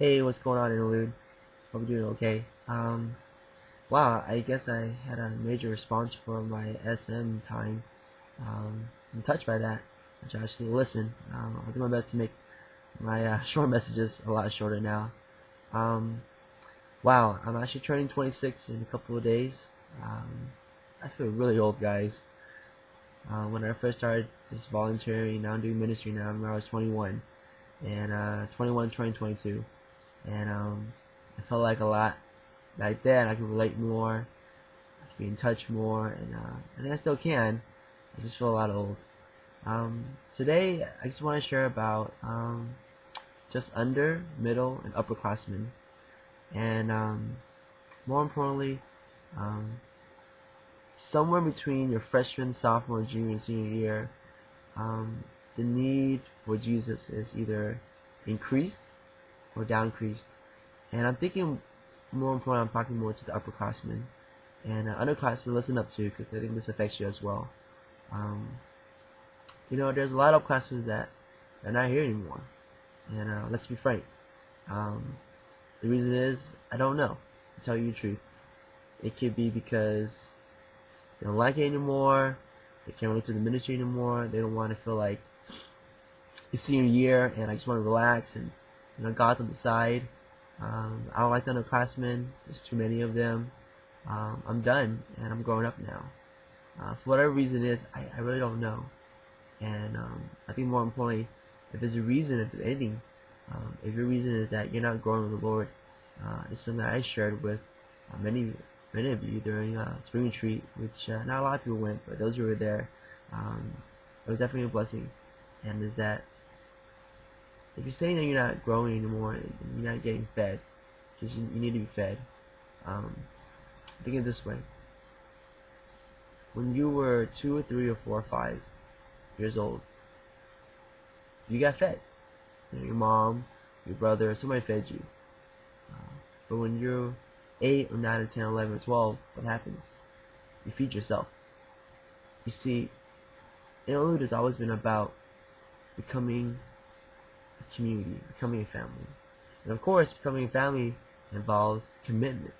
Hey, what's going on, interlude? Hope you're doing okay. Wow, I guess I had a major response for my SM time. I'm touched by that. I should actually listen. I'll do my best to make my short messages a lot shorter now. Um, wow, I'm actually turning 26 in a couple of days. I feel really old, guys. When I first started just volunteering, now I'm doing ministry now when I was 21, and 21 turning 22. And I felt like a lot back then. I could relate more, I could be in touch more, and I think I still can. I just feel a lot old. Today, I just want to share about just under, middle, and upperclassmen, and more importantly, um, somewhere between your freshman, sophomore, junior, and senior year, um, the need for Jesus is either increased or downcreased. And I'm thinking, more important, I'm talking more to the upperclassmen. And underclassmen, listen up to, because I think this affects you as well. Um, there's a lot of upperclassmen that are not here anymore. And let's be frank. Um, the reason is, I don't know, to tell you the truth. It could be because they don't like it anymore, they can't relate to the ministry anymore, they don't want to feel like it's senior year and I just want to relax and God's on the side. I don't like the underclassmen. There's too many of them. I'm done and I'm growing up now. For whatever reason it is, I really don't know. And I think more importantly, if there's a reason, if there's anything, if your reason is that you're not growing with the Lord, it's something that I shared with many of you during spring retreat, which not a lot of people went, but those who were there, it was definitely a blessing. And is that if you're saying that you're not growing anymore and you're not getting fed, because you need to be fed, think of it this way. When you were 2 or 3 or 4 or 5 years old, you got fed. Your mom, your brother, somebody fed you. But when you're 8 or 9 or 10 or 11 or 12, what happens? You feed yourself. You see, interlude has always been about becoming a community, becoming a family. And of course, becoming a family involves commitment.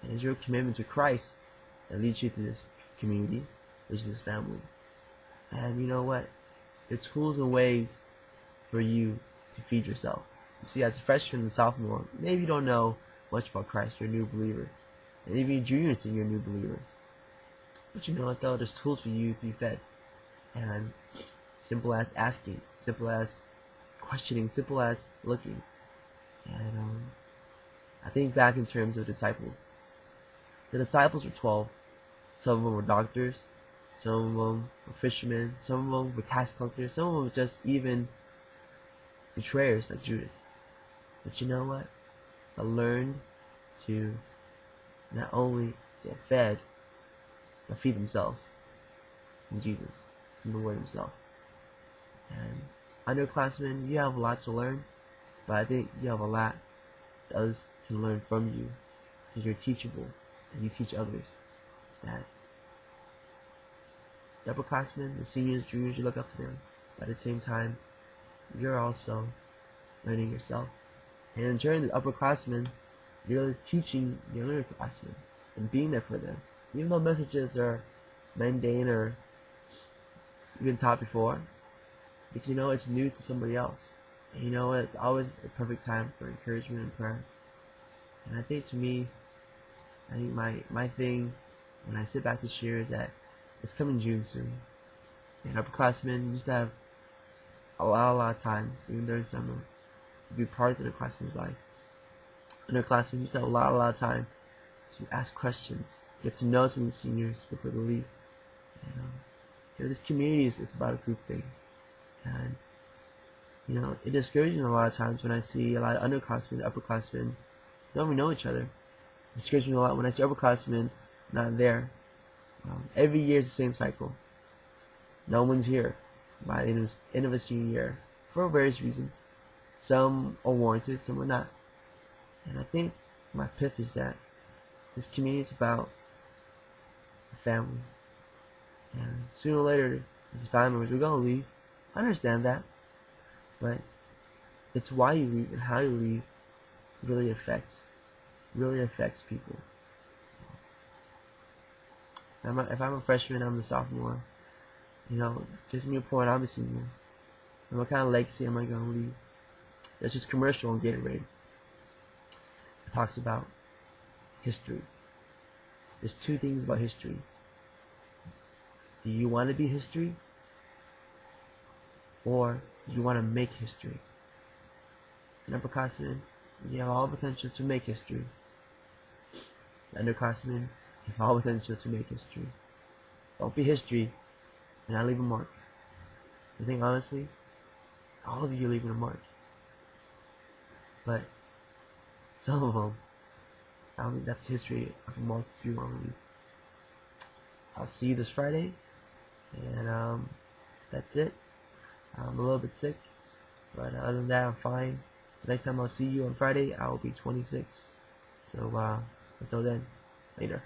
And it's your commitment to Christ that leads you to this community, which is this family. And you know what? There are tools and ways for you to feed yourself. You see, as a freshman and sophomore, maybe you don't know much about Christ, you're a new believer. And even your junior and you're a new believer. But you know what though? There's tools for you to be fed. And simple as asking, simple as questioning, simple as looking. And I think back in terms of disciples. The disciples were 12. Some of them were doctors. Some of them were fishermen. Some of them were tax collectors. Some of them were just even betrayers like Judas. But you know what? I learned to not only get fed, but feed themselves from Jesus, from the Word Himself. And underclassmen, you have a lot to learn, but I think you have a lot that others can learn from you, because you're teachable and you teach others. That the upperclassmen, the seniors, juniors, you look up to them, but at the same time, you're also learning yourself. And in turn, the upperclassmen, you're teaching the underclassmen and being there for them. Even though messages are mundane or been taught before, because you know it's new to somebody else. And you know it's always a perfect time for encouragement and prayer. And I think to me, I think my thing when I sit back this year is that it's coming June soon. And upperclassmen used to have a lot of time, even during summer, to be part of the underclassmen's life. Underclassmen used to have a lot of time to ask questions, get to know some of the seniors before they leave. And this community is about a group thing. And it discourages me a lot of times when I see a lot of underclassmen, upperclassmen don't even know each other. It discourages me a lot when I see upperclassmen not there. Every year is the same cycle. No one's here by the end of a senior year for various reasons. Some are warranted, some are not. And I think my pith is that this community is about a family. And sooner or later, as family members, we're going to leave. I understand that. But it's why you leave and how you leave really affects people. If I'm a freshman, I'm a sophomore. You know, just me a point, I'm a senior. And what kind of legacy am I going to leave? There's this commercial on Gatorade. It talks about history. There's two things about history. Do you want to be history? Or do you want to make history? And upperclassmen, you have all potential to make history. Underclassmen, you have all potential to make history. Don't be history, and I leave a mark. I think honestly, all of you are leaving a mark. But some of them, I don't think that's history of a multitude only. I'll see you this Friday, and that's it. I'm a little bit sick, but other than that, I'm fine. The next time I'll see you on Friday, I will be 26. So until then, later.